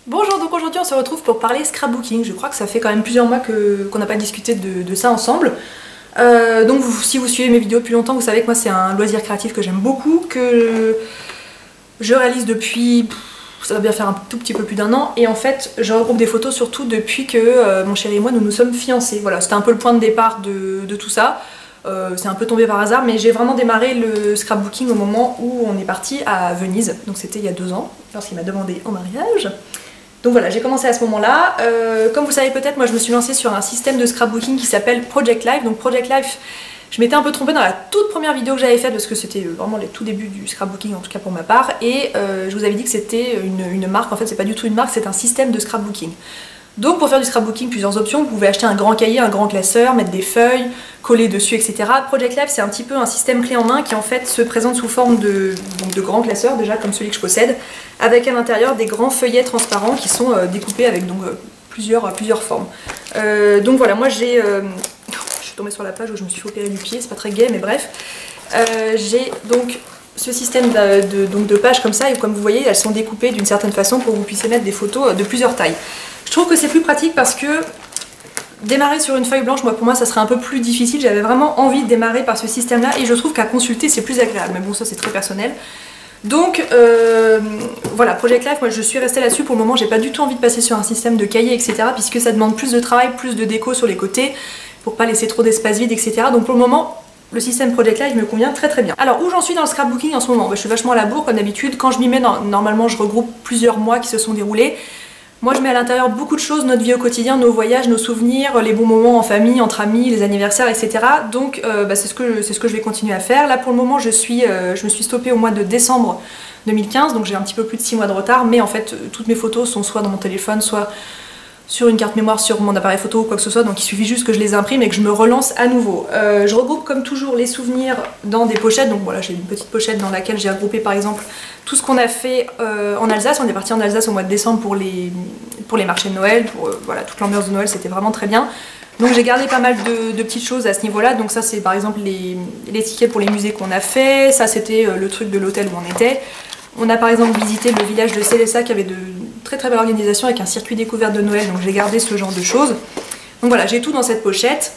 Bonjour, donc aujourd'hui on se retrouve pour parler scrapbooking. Je crois que ça fait quand même plusieurs mois qu'on n'a pas discuté de ça ensemble. Donc si vous suivez mes vidéos depuis longtemps, vous savez que moi c'est un loisir créatif que j'aime beaucoup, que je réalise depuis, ça va bien faire un tout petit peu plus d'un an. Et en fait je regroupe des photos surtout depuis que mon chéri et moi nous nous sommes fiancés. Voilà, c'était un peu le point de départ de tout ça. C'est un peu tombé par hasard, mais j'ai vraiment démarré le scrapbooking au moment où on est parti à Venise. Donc c'était il y a 2 ans, lorsqu'il m'a demandé en mariage. Donc voilà, j'ai commencé à ce moment-là. Comme vous le savez peut-être, moi je me suis lancée sur un système de scrapbooking qui s'appelle Project Life. Donc Project Life, je m'étais un peu trompée dans la toute première vidéo que j'avais faite parce que c'était vraiment les tout débuts du scrapbooking, en tout cas pour ma part. Et je vous avais dit que c'était une marque, en fait c'est pas du tout une marque, c'est un système de scrapbooking. Donc pour faire du scrapbooking, plusieurs options, vous pouvez acheter un grand cahier, un grand classeur, mettre des feuilles, coller dessus, etc. Project Life c'est un petit peu un système clé en main qui en fait se présente sous forme de grands classeurs, déjà comme celui que je possède, avec à l'intérieur des grands feuillets transparents qui sont découpés avec donc plusieurs formes. Donc voilà, moi j'ai... je suis tombée sur la page où je me suis fait opérer du pied, c'est pas très gai mais bref. J'ai donc ce système de pages comme ça et comme vous voyez elles sont découpées d'une certaine façon pour que vous puissiez mettre des photos de plusieurs tailles. Je trouve que c'est plus pratique parce que démarrer sur une feuille blanche, pour moi ça serait un peu plus difficile. J'avais vraiment envie de démarrer par ce système là et je trouve qu'à consulter c'est plus agréable, mais bon ça c'est très personnel. Donc voilà, Project Life, moi je suis restée là-dessus. Pour le moment j'ai pas du tout envie de passer sur un système de cahier etc, puisque ça demande plus de travail, plus de déco sur les côtés pour pas laisser trop d'espace vide etc. Donc pour le moment le système Project Life me convient très très bien. Alors où j'en suis dans le scrapbooking en ce moment, je suis vachement à la bourre comme d'habitude. Quand je m'y mets, normalement je regroupe plusieurs mois qui se sont déroulés. Moi je mets à l'intérieur beaucoup de choses, notre vie au quotidien, nos voyages, nos souvenirs, les bons moments en famille, entre amis, les anniversaires, etc. Donc c'est ce que je vais continuer à faire. Là pour le moment je me suis stoppée au mois de décembre 2015, donc j'ai un petit peu plus de 6 mois de retard, mais en fait toutes mes photos sont soit dans mon téléphone, soit sur une carte mémoire sur mon appareil photo ou quoi que ce soit, donc il suffit juste que je les imprime et que je me relance à nouveau. Je regroupe comme toujours les souvenirs dans des pochettes, donc voilà j'ai une petite pochette dans laquelle j'ai regroupé par exemple tout ce qu'on a fait en Alsace. On est parti en Alsace au mois de décembre pour les marchés de Noël, pour voilà, toute l'ambiance de Noël, c'était vraiment très bien. Donc j'ai gardé pas mal de petites choses à ce niveau là, donc ça c'est par exemple les tickets pour les musées qu'on a fait, ça c'était le truc de l'hôtel où on était. On a par exemple visité le village de Sélessa qui avait de très très belle organisation avec un circuit découverte de Noël, donc j'ai gardé ce genre de choses. Donc voilà, j'ai tout dans cette pochette.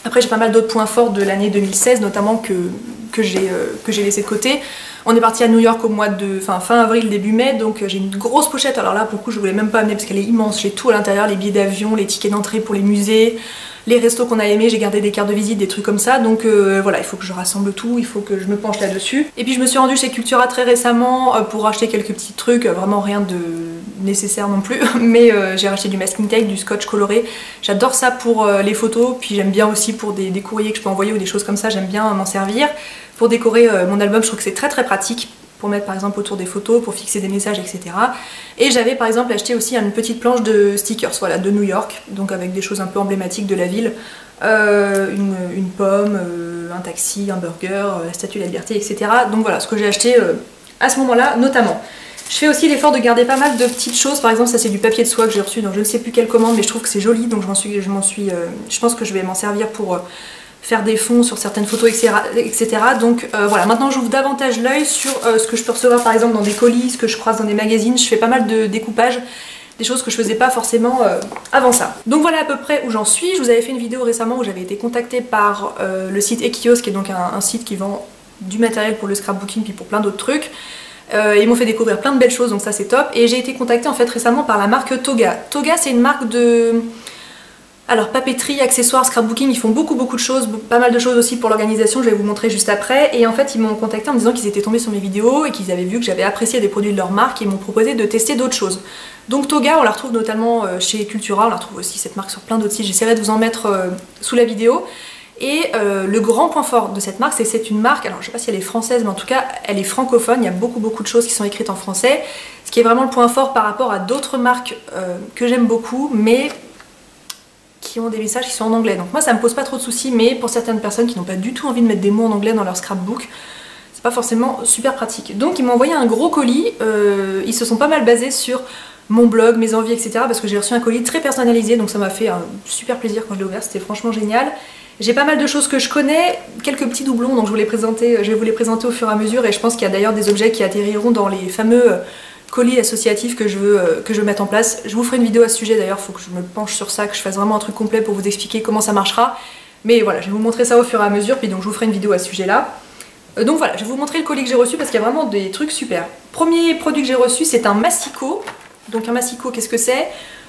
Après j'ai pas mal d'autres points forts de l'année 2016 notamment que j'ai laissé de côté. On est parti à New York au mois de fin avril, début mai, donc j'ai une grosse pochette. Alors là pour le coup je voulais même pas amener parce qu'elle est immense, j'ai tout à l'intérieur, les billets d'avion, les tickets d'entrée pour les musées, les restos qu'on a aimés, j'ai gardé des cartes de visite, des trucs comme ça, donc voilà, il faut que je rassemble tout, il faut que je me penche là-dessus. Et puis je me suis rendue chez Cultura très récemment pour acheter quelques petits trucs, vraiment rien de nécessaire non plus, mais j'ai racheté du masking tape, du scotch coloré, j'adore ça pour les photos, puis j'aime bien aussi pour des courriers que je peux envoyer ou des choses comme ça, j'aime bien m'en servir. Pour décorer mon album, je trouve que c'est très très pratique. Pour mettre par exemple autour des photos, pour fixer des messages, etc. Et j'avais par exemple acheté aussi une petite planche de stickers, voilà, de New York, donc avec des choses un peu emblématiques de la ville, une pomme, un taxi, un burger, la Statue de la Liberté, etc. Donc voilà, ce que j'ai acheté à ce moment-là, notamment. Je fais aussi l'effort de garder pas mal de petites choses, par exemple ça c'est du papier de soie que j'ai reçu dans je ne sais plus quelle commande, mais je trouve que c'est joli, donc je pense que je vais m'en servir pour faire des fonds sur certaines photos, etc. Donc voilà, maintenant j'ouvre davantage l'œil sur ce que je peux recevoir par exemple dans des colis, ce que je croise dans des magazines. Je fais pas mal de découpage, des choses que je faisais pas forcément avant ça. Donc voilà à peu près où j'en suis. Je vous avais fait une vidéo récemment où j'avais été contactée par le site Ekios, qui est donc un site qui vend du matériel pour le scrapbooking puis pour plein d'autres trucs. Ils m'ont fait découvrir plein de belles choses, donc ça c'est top. Et j'ai été contactée en fait récemment par la marque Toga. Toga c'est une marque de... Alors papeterie, accessoires, scrapbooking, ils font beaucoup de choses, pas mal de choses aussi pour l'organisation, je vais vous montrer juste après. Et en fait ils m'ont contacté en me disant qu'ils étaient tombés sur mes vidéos et qu'ils avaient vu que j'avais apprécié des produits de leur marque et ils m'ont proposé de tester d'autres choses. Donc Toga, on la retrouve notamment chez Cultura, on la retrouve aussi cette marque sur plein d'autres sites, j'essaierai de vous en mettre sous la vidéo. Et le grand point fort de cette marque, c'est que c'est une marque, alors je sais pas si elle est française, mais en tout cas elle est francophone, il y a beaucoup de choses qui sont écrites en français, ce qui est vraiment le point fort par rapport à d'autres marques que j'aime beaucoup, mais qui ont des messages qui sont en anglais. Donc moi ça me pose pas trop de soucis, mais pour certaines personnes qui n'ont pas du tout envie de mettre des mots en anglais dans leur scrapbook, c'est pas forcément super pratique. Donc ils m'ont envoyé un gros colis, ils se sont pas mal basés sur mon blog, mes envies, etc. parce que j'ai reçu un colis très personnalisé, donc ça m'a fait un super plaisir quand je l'ai ouvert, c'était franchement génial. J'ai pas mal de choses que je connais, quelques petits doublons, donc je vais vous les présenter au fur et à mesure, et je pense qu'il y a d'ailleurs des objets qui atterriront dans les fameux colis associatif que je veux mettre en place. Je vous ferai une vidéo à ce sujet d'ailleurs, il faut que je me penche sur ça, que je fasse vraiment un truc complet pour vous expliquer comment ça marchera. Mais voilà, je vais vous montrer ça au fur et à mesure, puis donc je vous ferai une vidéo à ce sujet-là. Donc voilà, je vais vous montrer le colis que j'ai reçu parce qu'il y a vraiment des trucs super. Premier produit que j'ai reçu, c'est un massicot. Donc un massicot, qu'est-ce que c'est?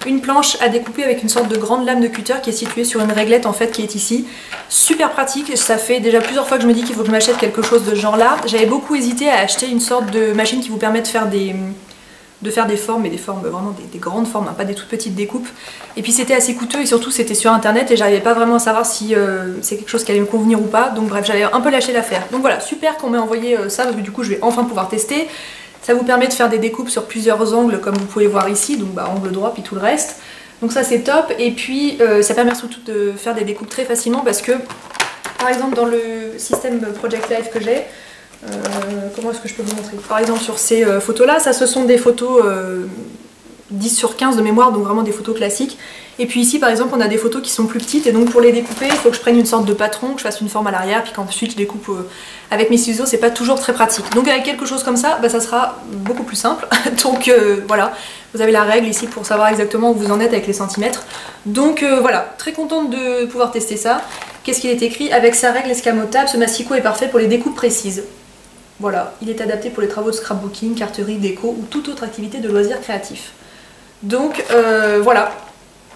Une planche à découper avec une sorte de grande lame de cutter qui est située sur une réglette en fait qui est ici. Super pratique, ça fait déjà plusieurs fois que je me dis qu'il faut que je m'achète quelque chose de ce genre là. J'avais beaucoup hésité à acheter une sorte de machine qui vous permet de faire des formes, mais des formes vraiment des grandes formes, hein, pas des toutes petites découpes. Et puis c'était assez coûteux et surtout c'était sur internet et j'arrivais pas vraiment à savoir si c'est quelque chose qui allait me convenir ou pas. Donc bref, j'avais un peu lâché l'affaire. Donc voilà, super qu'on m'ait envoyé ça parce que du coup je vais enfin pouvoir tester. Ça vous permet de faire des découpes sur plusieurs angles comme vous pouvez voir ici, donc angle droit puis tout le reste. Donc ça c'est top et puis ça permet surtout de faire des découpes très facilement parce que par exemple dans le système Project Live que j'ai, comment est-ce que je peux vous montrer? Par exemple sur ces photos là, ça ce sont des photos 10 sur 15 de mémoire, donc vraiment des photos classiques. Et puis ici par exemple on a des photos qui sont plus petites et donc pour les découper il faut que je prenne une sorte de patron, que je fasse une forme à l'arrière puis qu'ensuite je découpe avec mes ciseaux, c'est pas toujours très pratique. Donc avec quelque chose comme ça, bah, ça sera beaucoup plus simple. Donc voilà, vous avez la règle ici pour savoir exactement où vous en êtes avec les centimètres. Donc voilà, très contente de pouvoir tester ça. Qu'est-ce qu'il est écrit? Avec sa règle escamotable, ce massicot est parfait pour les découpes précises. Voilà, il est adapté pour les travaux de scrapbooking, carterie, déco ou toute autre activité de loisirs créatifs. Donc voilà,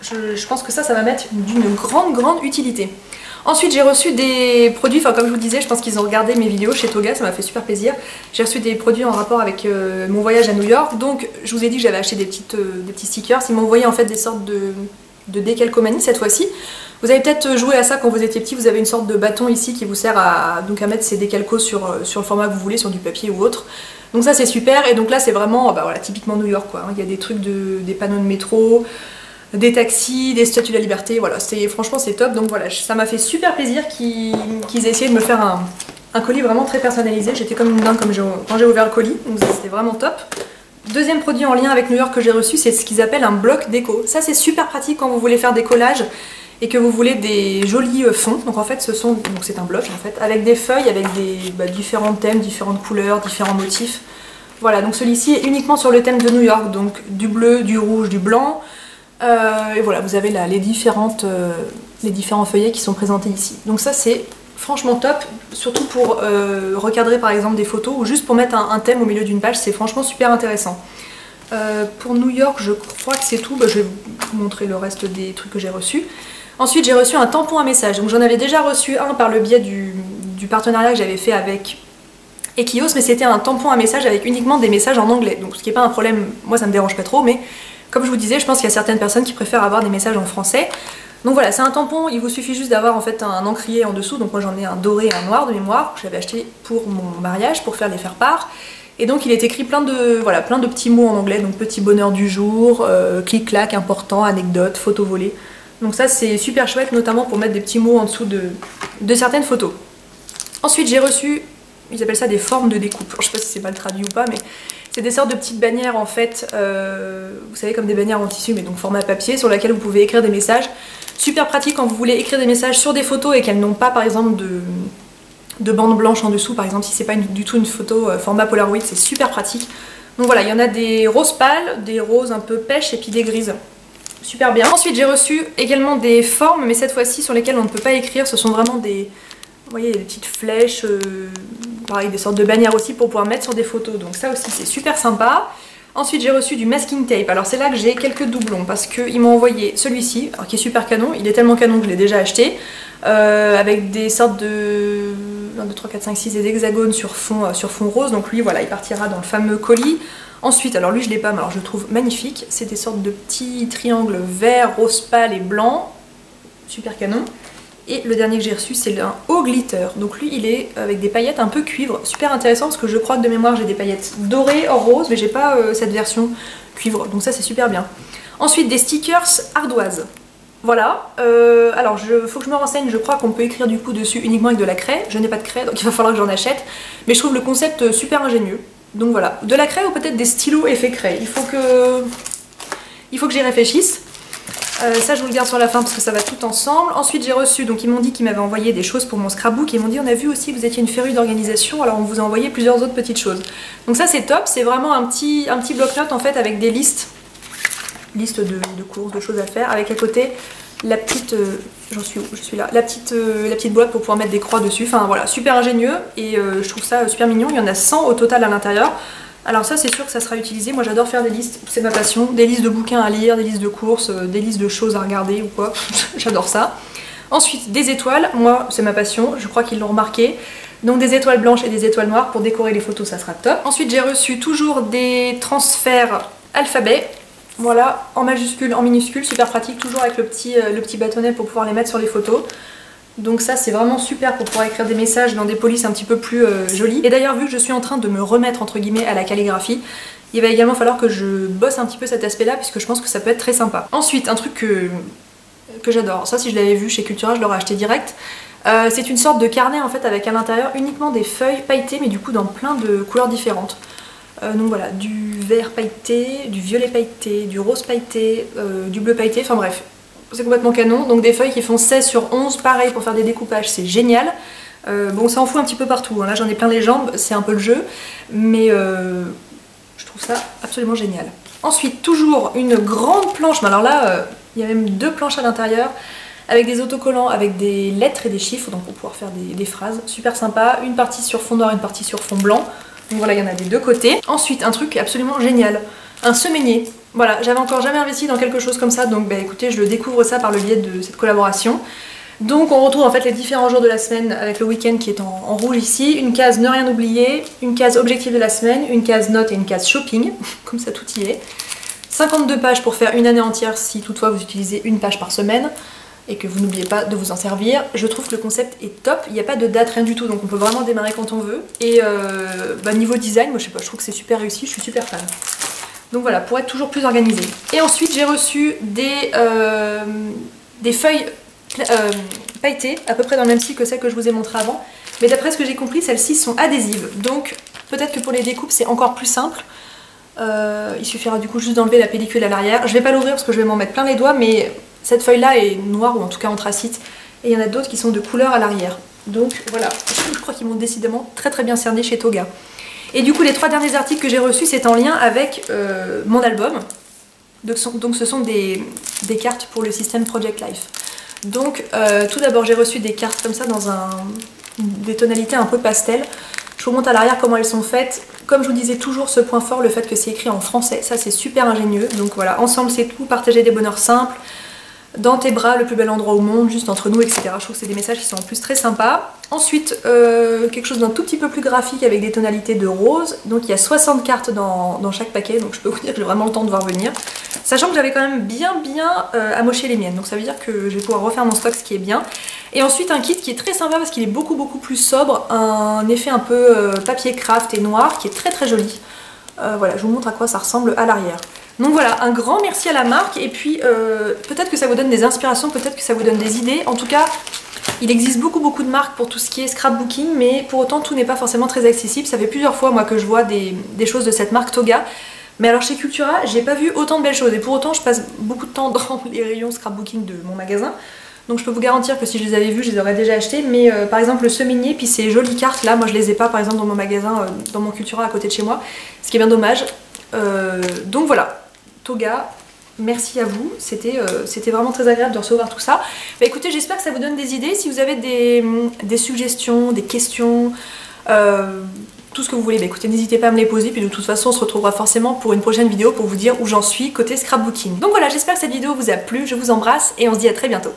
je pense que ça va m'être d'une grande utilité. Ensuite j'ai reçu des produits, enfin comme je vous disais, je pense qu'ils ont regardé mes vidéos chez Toga, ça m'a fait super plaisir. J'ai reçu des produits en rapport avec mon voyage à New York, donc je vous ai dit que j'avais acheté des petits stickers. Ils m'ont envoyé en fait des sortes de décalcomanie cette fois-ci. Vous avez peut-être joué à ça quand vous étiez petit, vous avez une sorte de bâton ici qui vous sert à mettre ces décalcos sur le format que vous voulez, sur du papier ou autre. Donc ça c'est super, et donc là c'est vraiment voilà, typiquement New York quoi. Il y a des trucs des panneaux de métro, des taxis, des statues de la liberté, voilà, franchement c'est top. Donc voilà, ça m'a fait super plaisir qu'ils aient essayé de me faire un colis vraiment très personnalisé. J'étais comme une dingue quand j'ai ouvert le colis, donc c'était vraiment top. Deuxième produit en lien avec New York que j'ai reçu, c'est ce qu'ils appellent un bloc déco. Ça c'est super pratique quand vous voulez faire des collages et que vous voulez des jolis fonds. Donc en fait c'est un bloc en fait, avec des feuilles, avec des différents thèmes, différentes couleurs, différents motifs. Voilà, donc celui-ci est uniquement sur le thème de New York, donc du bleu, du rouge, du blanc. Et voilà, vous avez là les différents feuillets qui sont présentés ici. Donc ça c'est franchement top, surtout pour recadrer par exemple des photos ou juste pour mettre un thème au milieu d'une page, c'est franchement super intéressant. Pour New York, je crois que c'est tout. Je vais vous montrer le reste des trucs que j'ai reçus. Ensuite, j'ai reçu un tampon à message. Donc j'en avais déjà reçu un par le biais du partenariat que j'avais fait avec Ekios, mais c'était un tampon à message avec uniquement des messages en anglais. Donc ce qui n'est pas un problème, moi ça me dérange pas trop, mais comme je vous disais, je pense qu'il y a certaines personnes qui préfèrent avoir des messages en français. Donc voilà, c'est un tampon, il vous suffit juste d'avoir en fait un encrier en dessous. Donc moi j'en ai un doré et un noir de mémoire que j'avais acheté pour mon mariage, pour faire les faire-part. Et donc il est écrit plein de petits mots en anglais, donc petit bonheur du jour, clic-clac, important, anecdote, photo volée. Donc ça c'est super chouette, notamment pour mettre des petits mots en dessous de certaines photos. Ensuite j'ai reçu, ils appellent ça des formes de découpe. Alors, je sais pas si c'est mal traduit ou pas, mais c'est des sortes de petites bannières en fait, vous savez comme des bannières en tissu, mais donc format papier, sur laquelle vous pouvez écrire des messages. Super pratique quand vous voulez écrire des messages sur des photos et qu'elles n'ont pas par exemple de bande blanche en dessous, par exemple si c'est pas du tout une photo format Polaroid, c'est super pratique. Donc voilà, il y en a des roses pâles, des roses un peu pêche et puis des grises. Super bien. Ensuite j'ai reçu également des formes, mais cette fois-ci sur lesquelles on ne peut pas écrire, ce sont vraiment des... Vous voyez, des petites flèches, pareil, des sortes de bannières aussi pour pouvoir mettre sur des photos. Donc ça aussi c'est super sympa. Ensuite j'ai reçu du masking tape. Alors c'est là que j'ai quelques doublons parce qu'ils m'ont envoyé celui-ci, qui est super canon. Il est tellement canon que je l'ai déjà acheté. Avec des sortes de 1, 2, 3, 4, 5, 6 des hexagones sur fond rose. Donc lui voilà, il partira dans le fameux colis. Ensuite, alors lui je l'ai pas, mais alors je le trouve magnifique. C'est des sortes de petits triangles vert, rose pâle et blanc. Super canon. Et le dernier que j'ai reçu c'est un haut glitter, donc lui il est avec des paillettes un peu cuivre, super intéressant parce que je crois que de mémoire j'ai des paillettes dorées en rose mais j'ai pas cette version cuivre, donc ça c'est super bien. Ensuite des stickers ardoises, voilà, alors faut que je me renseigne, je crois qu'on peut écrire du coup dessus uniquement avec de la craie, je n'ai pas de craie donc il va falloir que j'en achète, mais je trouve le concept super ingénieux, donc voilà, de la craie ou peut-être des stylos effet craie, il faut que j'y réfléchisse. Ça je vous le garde sur la fin parce que ça va tout ensemble. Ensuite j'ai reçu, donc ils m'ont dit qu'ils m'avaient envoyé des choses pour mon scrapbook et ils m'ont dit on a vu aussi que vous étiez une férue d'organisation, alors on vous a envoyé plusieurs autres petites choses. Donc ça c'est top, c'est vraiment un petit bloc-notes en fait avec des listes de courses, de choses à faire, avec à côté la petite, j'en suis où? Je suis là, la petite boîte pour pouvoir mettre des croix dessus, enfin voilà, super ingénieux et je trouve ça super mignon, il y en a 100 au total à l'intérieur. Alors ça c'est sûr que ça sera utilisé, moi j'adore faire des listes, c'est ma passion, des listes de bouquins à lire, des listes de courses, des listes de choses à regarder ou quoi, j'adore ça. Ensuite des étoiles, moi c'est ma passion, je crois qu'ils l'ont remarqué, donc des étoiles blanches et des étoiles noires pour décorer les photos, ça sera top. Ensuite j'ai reçu toujours des transferts alphabet, voilà, en majuscule, en minuscule, super pratique, toujours avec le petit bâtonnet pour pouvoir les mettre sur les photos. Donc ça c'est vraiment super pour pouvoir écrire des messages dans des polices un petit peu plus jolies. Et d'ailleurs vu que je suis en train de me remettre entre guillemets à la calligraphie, il va également falloir que je bosse un petit peu cet aspect là puisque je pense que ça peut être très sympa. Ensuite un truc que j'adore, ça si je l'avais vu chez Cultura je l'aurais acheté direct. C'est une sorte de carnet en fait avec à l'intérieur uniquement des feuilles pailletées mais du coup dans plein de couleurs différentes. Donc voilà, du vert pailleté, du violet pailleté, du rose pailleté, du bleu pailleté, enfin bref. C'est complètement canon, donc des feuilles qui font 16 sur 11, pareil pour faire des découpages, c'est génial. Bon ça en fout un petit peu partout, hein. Là j'en ai plein les jambes, c'est un peu le jeu, mais je trouve ça absolument génial. Ensuite toujours une grande planche, mais alors là il y a même 2 planches à l'intérieur, avec des autocollants, avec des lettres et des chiffres, donc pour pouvoir faire des phrases, super sympa, une partie sur fond noir, une partie sur fond blanc, donc voilà il y en a des deux côtés. Ensuite un truc absolument génial, un semainier. Voilà, j'avais encore jamais investi dans quelque chose comme ça, donc bah écoutez, je le découvre ça par le biais de cette collaboration. Donc on retrouve en fait les différents jours de la semaine avec le week-end qui est en rouge ici, une case ne rien oublier, une case objectif de la semaine, une case notes et une case shopping, comme ça tout y est. 52 pages pour faire une année entière si toutefois vous utilisez une page par semaine et que vous n'oubliez pas de vous en servir. Je trouve que le concept est top, il n'y a pas de date, rien du tout, donc on peut vraiment démarrer quand on veut. Et niveau design, moi je sais pas, je trouve que c'est super réussi, je suis super fan. Donc voilà, pour être toujours plus organisé. Et ensuite j'ai reçu des feuilles pailletées, à peu près dans le même style que celles que je vous ai montrées avant. Mais d'après ce que j'ai compris, celles-ci sont adhésives. Donc peut-être que pour les découpes c'est encore plus simple. Il suffira du coup juste d'enlever la pellicule à l'arrière. Je vais pas l'ouvrir parce que je vais m'en mettre plein les doigts, mais cette feuille-là est noire ou en tout cas anthracite. Et il y en a d'autres qui sont de couleur à l'arrière. Donc voilà, je crois qu'ils m'ont décidément très très bien cerné chez Toga. Et du coup les 3 derniers articles que j'ai reçus c'est en lien avec mon album. Donc ce sont des cartes pour le système Project Life. Donc tout d'abord j'ai reçu des cartes comme ça dans des tonalités un peu pastel. Je vous montre à l'arrière comment elles sont faites. Comme je vous disais toujours ce point fort, le fait que c'est écrit en français, ça c'est super ingénieux. Donc voilà, ensemble c'est tout, partager des bonheurs simples. Dans tes bras, le plus bel endroit au monde, juste entre nous, etc. Je trouve que c'est des messages qui sont en plus très sympas. Ensuite, quelque chose d'un tout petit peu plus graphique avec des tonalités de rose. Donc il y a 60 cartes dans chaque paquet, donc je peux vous dire que j'ai vraiment le temps de voir venir. Sachant que j'avais quand même bien amoché les miennes, donc ça veut dire que je vais pouvoir refaire mon stock, ce qui est bien. Et ensuite un kit qui est très sympa parce qu'il est beaucoup plus sobre, un effet un peu papier craft et noir qui est très très joli. Voilà, je vous montre à quoi ça ressemble à l'arrière. Donc voilà, un grand merci à la marque et puis peut-être que ça vous donne des inspirations, peut-être que ça vous donne des idées. En tout cas, il existe beaucoup de marques pour tout ce qui est scrapbooking, mais pour autant tout n'est pas forcément très accessible. Ça fait plusieurs fois moi que je vois des choses de cette marque Toga. Mais alors chez Cultura, j'ai pas vu autant de belles choses et pour autant je passe beaucoup de temps dans les rayons scrapbooking de mon magasin. Donc je peux vous garantir que si je les avais vus, je les aurais déjà achetés. Mais par exemple le semainier, puis ces jolies cartes là, moi je les ai pas par exemple dans mon magasin, dans mon Cultura à côté de chez moi. Ce qui est bien dommage. Donc voilà. Toga, merci à vous, c'était vraiment très agréable de recevoir tout ça. Bah écoutez, j'espère que ça vous donne des idées. Si vous avez des suggestions, des questions, tout ce que vous voulez, bah écoutez, n'hésitez pas à me les poser. Puis de toute façon, on se retrouvera forcément pour une prochaine vidéo pour vous dire où j'en suis côté scrapbooking. Donc voilà, j'espère que cette vidéo vous a plu, je vous embrasse et on se dit à très bientôt.